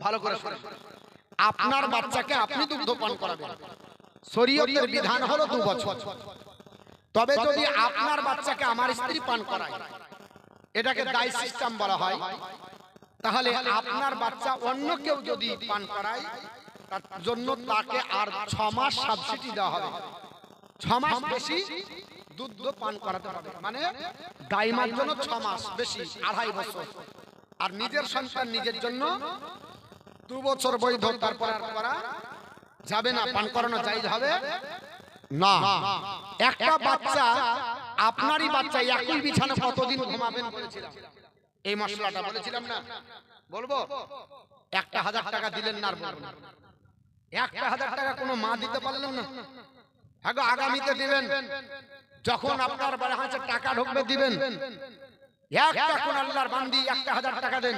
ভালো করে শুনুন, আপনার বাচ্চাকে আপনি দুগ্ধ পান করাবেন, শরীয়তের বিধান হলো 2 বছর। তবে যদি আপনার বাচ্চাকে আমার স্ত্রী পান করায়, এটাকে দায় সিস্টেম বলা হয়, তাহলে আপনার বাচ্চা অন্য কেউ যদি পান করায় তার জন্য তাকে আর 6 মাস সাবসিডি দেওয়া হবে, 6 মাস বেশি দুধ পান করাতে হবে। মানে দাইমার জন্য 6 মাস বেশি 2.5 বছর, আর নিজের সন্তান নিজের জন্য 2 বছর বৈধ। তারপর আর করা যাবে না, পান করানো জায়েজ হবে না। একটা বাচ্চা, আপনারই বাচ্চা, একই বিছানা কতদিন ঘুমাবেন বলেছিলাম, এই মশলাটা বলেছিলাম না? বলবো 1000 টাকা দিলেন না, আর বলবো না। 1000 টাকা কোনো মা দিতে পারলেন না? আগে আগামীতে দিবেন, যখন আপনার বাড়ি হাতে টাকা ঢুকবে দিবেন। একটা কোন আল্লাহর বান্দি 1000 টাকা দেন,